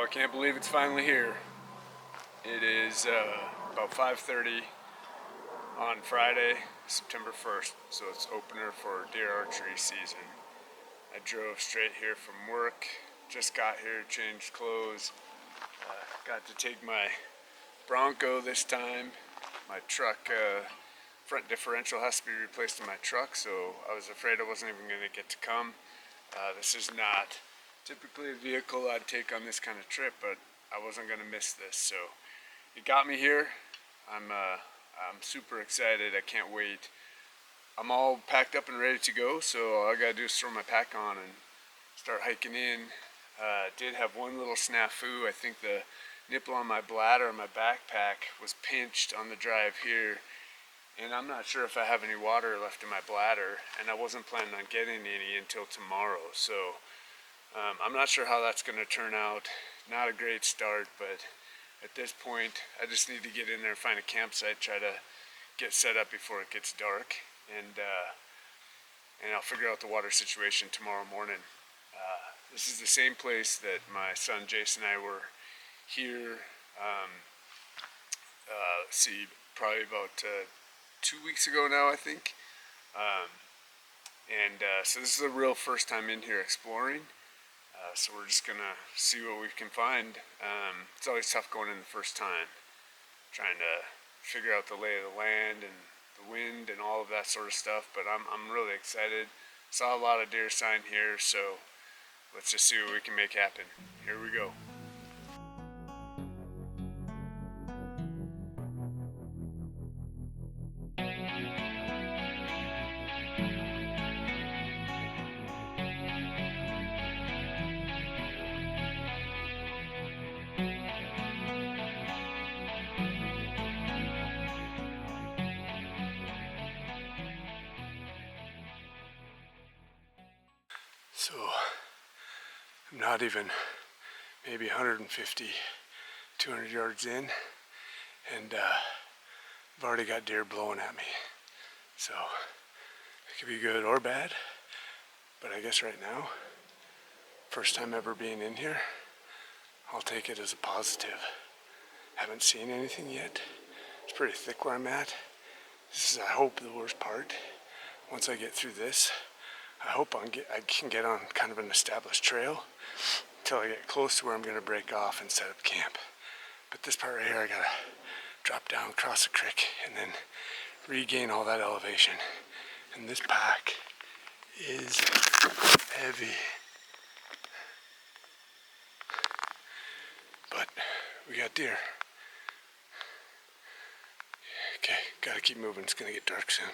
I can't believe it's finally here. It is about 5:30 on Friday, September 1st, so it's opener for deer archery season. I drove straight here from work, just got here, changed clothes, got to take my Bronco this time. My truck, front differential has to be replaced in my truck, so I was afraid I wasn't even going to get to come. This is not typically a vehicle I'd take on this kind of trip, but I wasn't going to miss this, so it got me here. I'm super excited. I can't wait. I'm all packed up and ready to go, so all I gotta do is throw my pack on and start hiking in. Did have one little snafu. I think the nipple on my bladder and my backpack was pinched on the drive here, and I'm not sure if I have any water left in my bladder, and I wasn't planning on getting any until tomorrow, so I'm not sure how that's going to turn out. Not a great start, but at this point I just need to get in there and find a campsite, try to get set up before it gets dark, and I'll figure out the water situation tomorrow morning. This is the same place that my son Jason and I were here, let's see, probably about 2 weeks ago now, I think. So this is the real first time in here exploring. So we're just gonna see what we can find. It's always tough going in the first time, trying to figure out the lay of the land and the wind and all of that sort of stuff. But I'm really excited. Saw a lot of deer sign here, so let's just see what we can make happen. Here we go. So I'm not even maybe 150, 200 yards in, and I've already got deer blowing at me. So it could be good or bad, but I guess right now, first time ever being in here, I'll take it as a positive. Haven't seen anything yet. It's pretty thick where I'm at. This is, I hope, the worst part. Once I get through this, I hope I can get on kind of an established trail until I get close to where I'm going to break off and set up camp. But this part right here, I gotta drop down, cross a creek, and then regain all that elevation. And this pack is heavy. But we got deer. Okay, gotta keep moving. It's gonna get dark soon.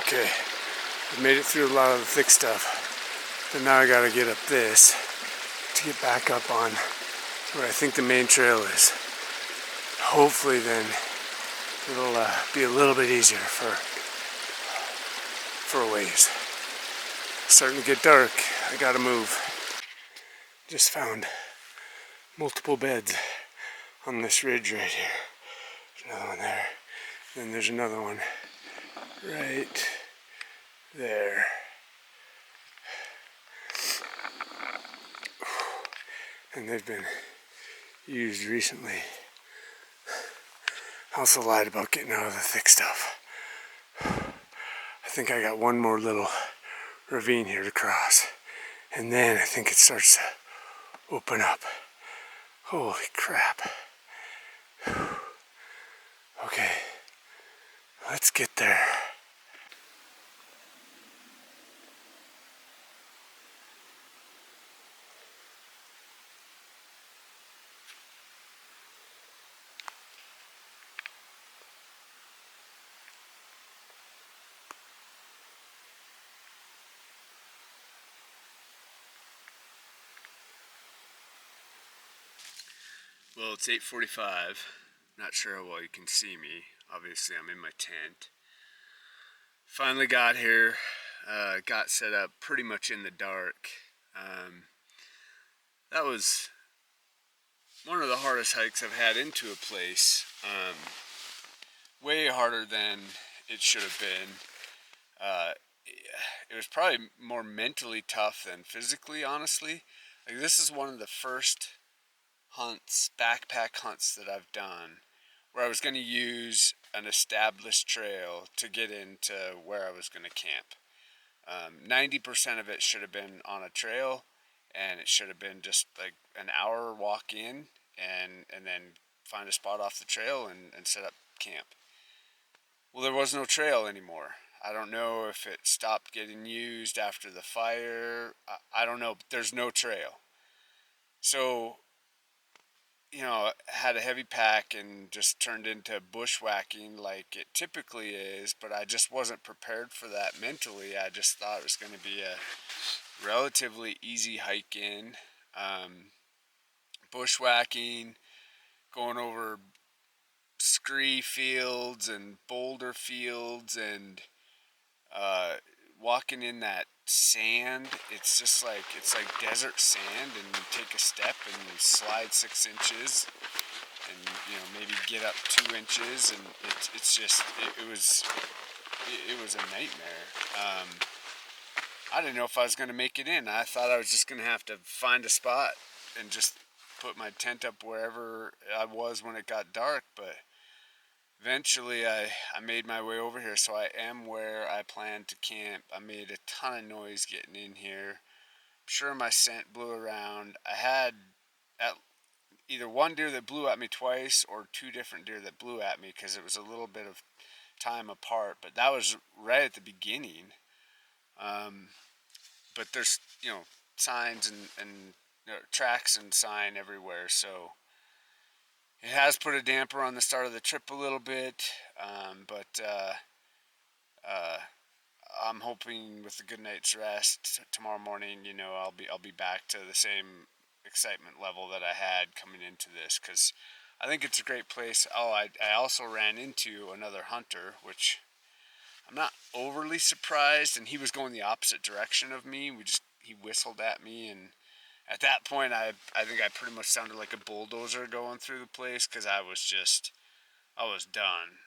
Okay, I made it through a lot of the thick stuff, but now I gotta get up this to get back up on where I think the main trail is. Hopefully then it'll be a little bit easier for a ways. It's starting to get dark, I gotta move. Just found multiple beds on this ridge right here. There's another one there, then there's another one right there. And they've been used recently. I also lied about getting out of the thick stuff. I think I got one more little ravine here to cross, and then I think it starts to open up. Holy crap. Okay, let's get there. Well, it's 8:45. Not sure how well you can see me. Obviously, I'm in my tent. Finally got here. Got set up pretty much in the dark. That was one of the hardest hikes I've had into a place. Way harder than it should have been. It was probably more mentally tough than physically, honestly. Like, this is one of the first hunts, backpack hunts that I've done, where I was going to use an established trail to get into where I was going to camp. 90% of it should have been on a trail, and it should have been just like an hour walk in and then find a spot off the trail and set up camp. Well, there was no trail anymore. I don't know if it stopped getting used after the fire. I don't know, but there's no trail. So, had a heavy pack and just turned into bushwhacking like it typically is, but I just wasn't prepared for that mentally. I just thought it was going to be a relatively easy hike in. Bushwhacking, going over scree fields and boulder fields and walking in that sand. It's just like, it's like desert sand, and you take a step and you slide 6 inches and maybe get up 2 inches, and it was a nightmare. I didn't know if I was going to make it in. I thought I was just going to have to find a spot and just put my tent up wherever I was when it got dark, but eventually I made my way over here, so I am where I planned to camp. I made a ton of noise getting in here. I'm sure my scent blew around. I had either one deer that blew at me twice or 2 different deer that blew at me, because it was a little bit of time apart, but that was right at the beginning. But there's signs and tracks and sign everywhere, so it has put a damper on the start of the trip a little bit, but I'm hoping with a good night's rest tomorrow morning, I'll be back to the same excitement level that I had coming into this, because I think it's a great place. Oh, I also ran into another hunter, which I'm not overly surprised, and he was going the opposite direction of me. He whistled at me, and at that point I think I pretty much sounded like a bulldozer going through the place, because I was done.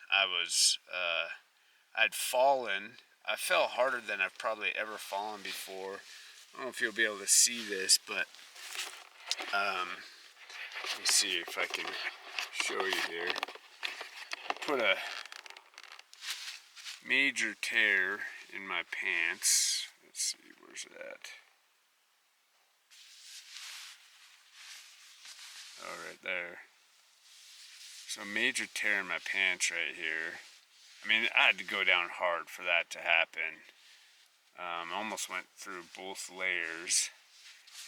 I'd fallen. I fell harder than I've probably ever fallen before. I don't know if you'll be able to see this, but let me see if I can show you here. I put a major tear in my pants. Let's see, where's it at? Oh, right there. So major tear in my pants right here. I mean, I had to go down hard for that to happen. Almost went through both layers.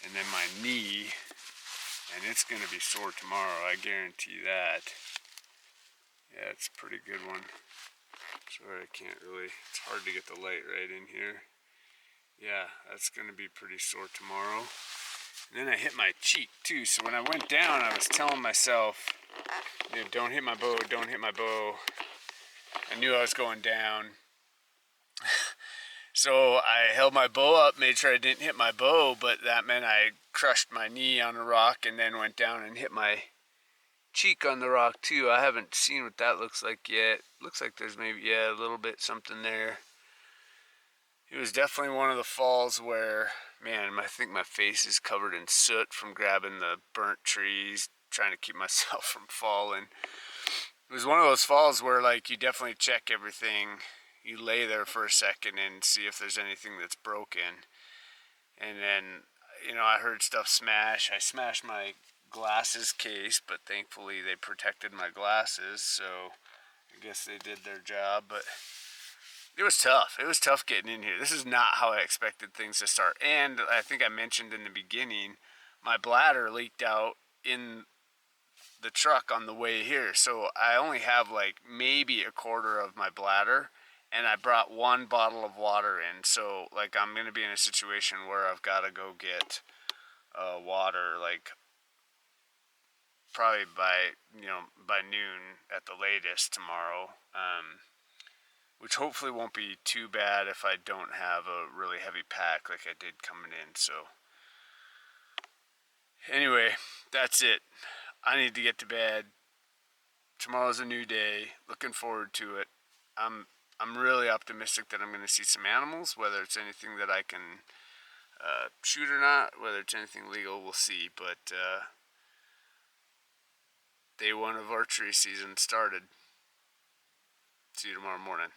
And then my knee, and it's going to be sore tomorrow, I guarantee that. Yeah, it's a pretty good one. Sorry, I can't really, it's hard to get the light right in here. Yeah, that's going to be pretty sore tomorrow. And then I hit my cheek too, so when I went down, I was telling myself, don't hit my bow, don't hit my bow. I knew I was going down. So I held my bow up, made sure I didn't hit my bow, but that meant I crushed my knee on a rock and then went down and hit my cheek on the rock too. I haven't seen what that looks like yet. Looks like there's maybe, a little bit something there. It was definitely one of the falls where, man, I think my face is covered in soot from grabbing the burnt trees, trying to keep myself from falling. It was one of those falls where, like, you definitely check everything. You lay there for a second and see if there's anything that's broken. And then, I heard stuff smash. I smashed my glasses case, but thankfully they protected my glasses, so I guess they did their job. But it was tough. It was tough getting in here. This is not how I expected things to start. And I think I mentioned in the beginning, my bladder leaked out in the truck on the way here. So I only have like maybe a quarter of my bladder, and I brought 1 bottle of water in. So like I'm going to be in a situation where I've got to go get water like probably by noon at the latest tomorrow. Which hopefully won't be too bad if I don't have a really heavy pack like I did coming in. So anyway, that's it. I need to get to bed. Tomorrow's a new day. Looking forward to it. I'm I'm really optimistic that I'm going to see some animals. Whether it's anything that I can shoot or not, whether it's anything legal, we'll see. But day one of archery season started. See you tomorrow morning.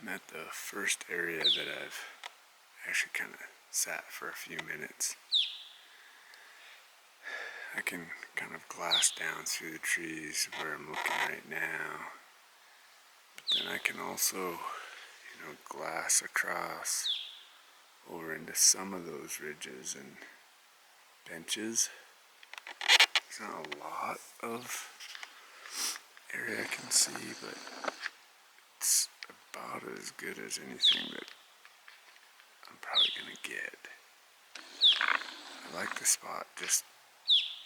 I'm at the first area that I've actually kind of sat for a few minutes. I can kind of glass down through the trees where I'm looking right now. But then I can also, glass across over into some of those ridges and benches. There's not a lot of area I can see, but it's about as good as anything that I'm probably going to get. I like the spot just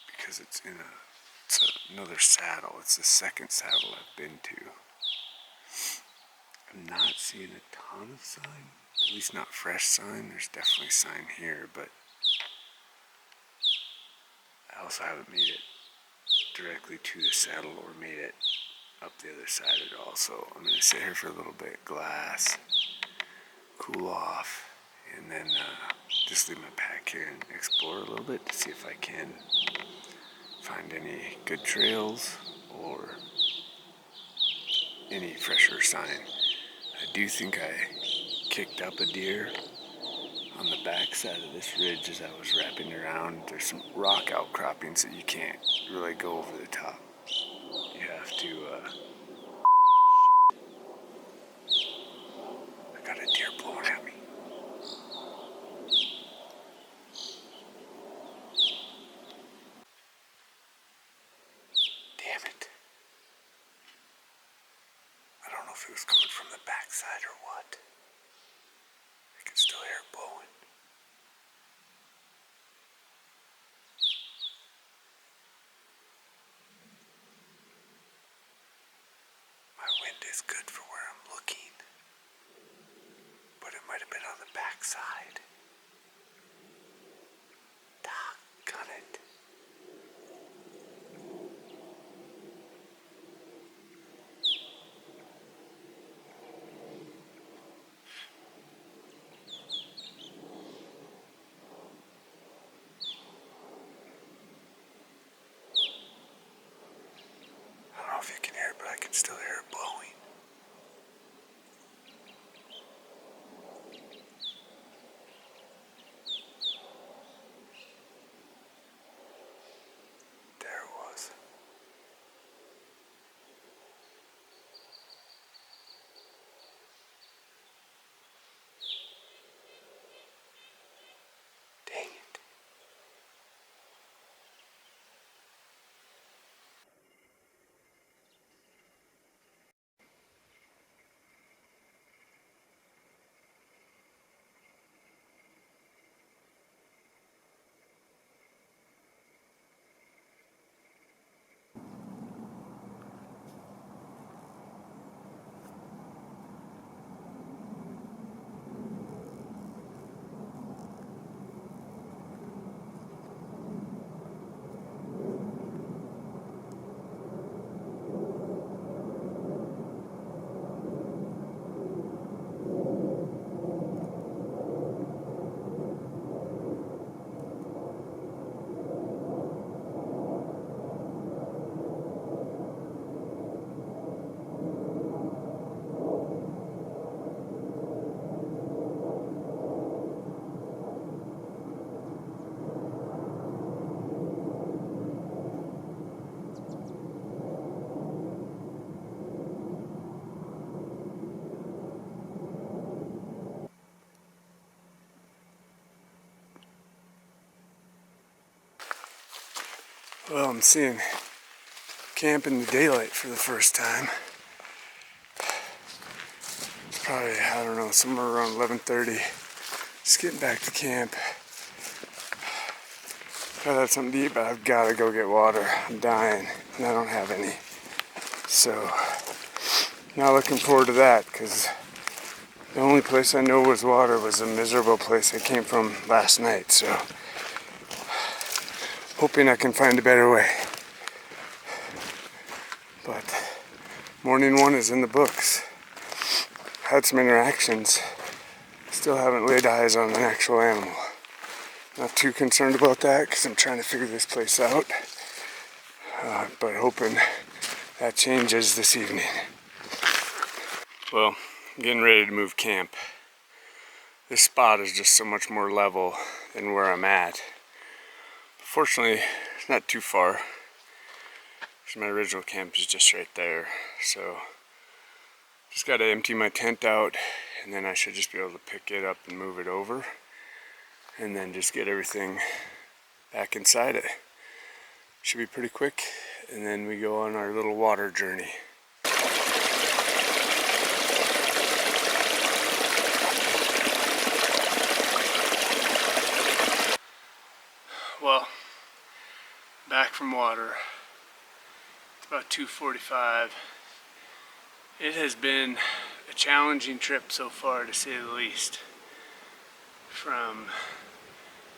because it's another saddle. It's the second saddle I've been to. I'm not seeing a ton of sign, at least not fresh sign. There's definitely sign here, but I also haven't made it directly to the saddle or made it up the other side at all. So I'm going to sit here for a little bit, glass, cool off, and then just leave my pack here and explore a little bit to see if I can find any good trails or any fresher sign. I do think I kicked up a deer on the back side of this ridge as I was wrapping around. There's some rock outcroppings that you can't really go over the top. You have to, I got a deer blowing at me. Damn it. I don't know if it was coming from the backside or what. I can still hear it blowing. My wind is good for where I'm looking, but it might have been on the backside. Doggone it. Well, I'm seeing camp in the daylight for the first time. It's probably, I don't know, somewhere around 11:30. Just getting back to camp. I've had something to eat, but I've got to go get water. I'm dying, and I don't have any. So, not looking forward to that, because the only place I know was water was a miserable place I came from last night. So, hoping I can find a better way. But morning one is in the books. Had some interactions. Still haven't laid eyes on an actual animal. Not too concerned about that because I'm trying to figure this place out. But hoping that changes this evening. Well, I'm getting ready to move camp. This spot is just so much more level than where I'm at. Fortunately, it's not too far. My original camp is just right there, so just got to empty my tent out, and then I should just be able to pick it up and move it over, and then just get everything back inside it. Should be pretty quick, and then we go on our little water journey. Well, back from water. About 2:45. It has been a challenging trip so far, to say the least. From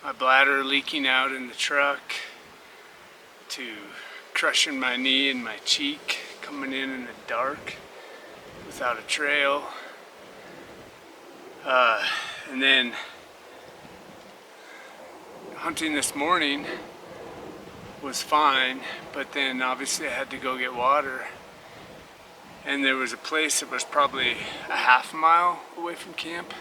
my bladder leaking out in the truck to crushing my knee and my cheek, coming in the dark without a trail. And then hunting this morning was fine, but then obviously I had to go get water, and there was a place that was probably a half mile away from camp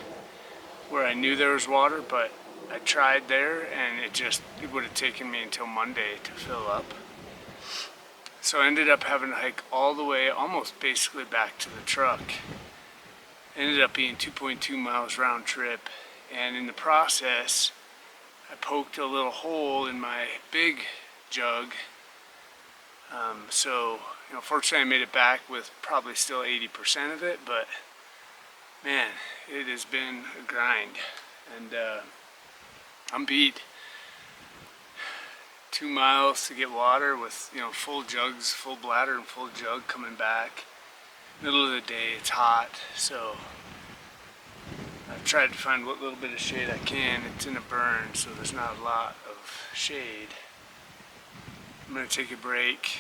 where I knew there was water, but I tried there and it would have taken me until Monday to fill up. So I ended up having to hike all the way, almost basically back to the truck. Ended up being 2.2 miles round trip, and in the process I poked a little hole in my big jug. So, fortunately I made it back with probably still 80% of it, but man, it has been a grind, and I'm beat. 2 miles to get water with, full jugs, full bladder and full jug coming back. Middle of the day, it's hot, so I've tried to find what little bit of shade I can. It's in a burn, so there's not a lot of shade. I'm going to take a break,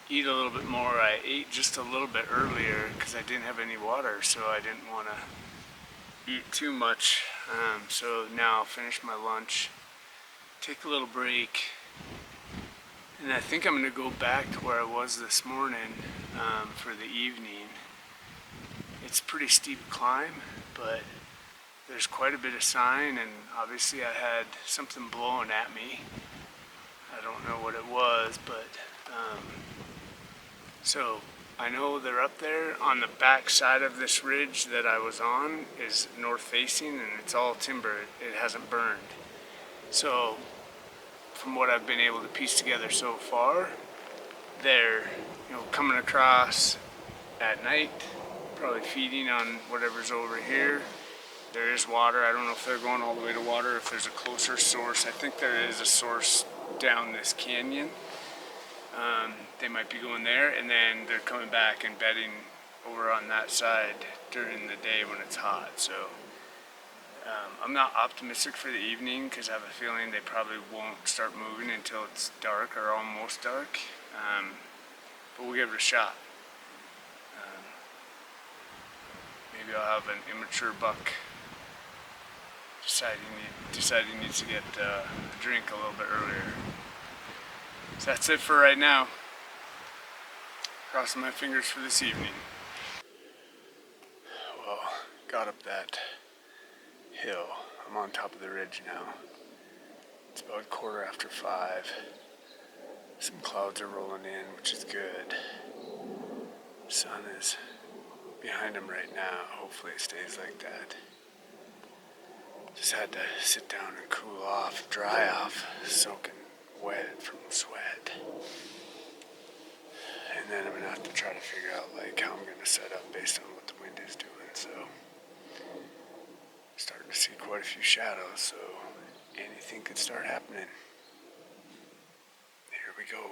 eat a little bit more. I ate just a little bit earlier because I didn't have any water, so I didn't want to eat too much. So now I'll finish my lunch, take a little break, and I think I'm going to go back to where I was this morning for the evening. It's a pretty steep climb, but there's quite a bit of sign, and obviously I had something blowing at me. I don't know what it was, but so I know they're up there on the back side of this ridge that I was on is north facing, and it's all timber. It hasn't burned. So from what I've been able to piece together so far, they're coming across at night, probably feeding on whatever's over here. There is water. I don't know if they're going all the way to water, if there's a closer source. I think there is a source down this canyon. They might be going there, and then they're coming back and bedding over on that side during the day when it's hot. So I'm not optimistic for the evening because I have a feeling they probably won't start moving until it's dark or almost dark. But we'll give it a shot. Maybe I'll have an immature buck decide he needs to get a drink a little bit earlier. So that's it for right now. Crossing my fingers for this evening. Well, got up that hill. I'm on top of the ridge now. It's about 5:15. Some clouds are rolling in, which is good. The sun is behind him right now. Hopefully it stays like that. Just had to sit down and cool off, dry off, soaking wet from sweat. And then I'm gonna have to try to figure out like how I'm gonna set up based on what the wind is doing. So starting to see quite a few shadows, so anything could start happening. Here we go.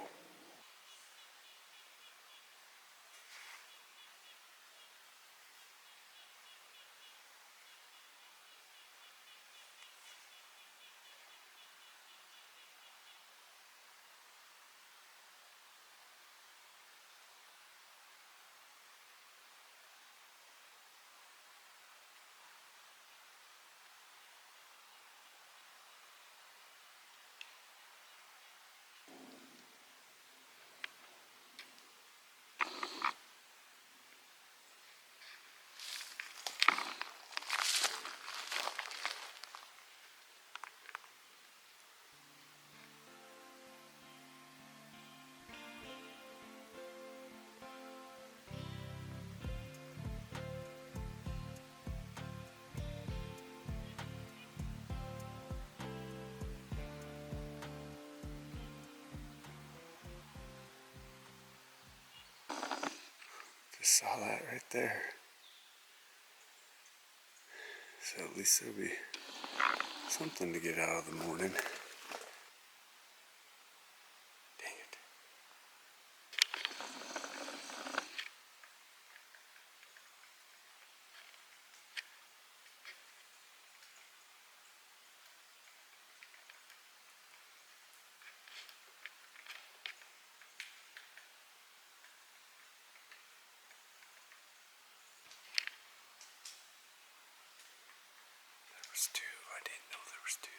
Just saw that right there. So at least there'll be something to get out of the morning. Dang it. There was two. I didn't know there was two.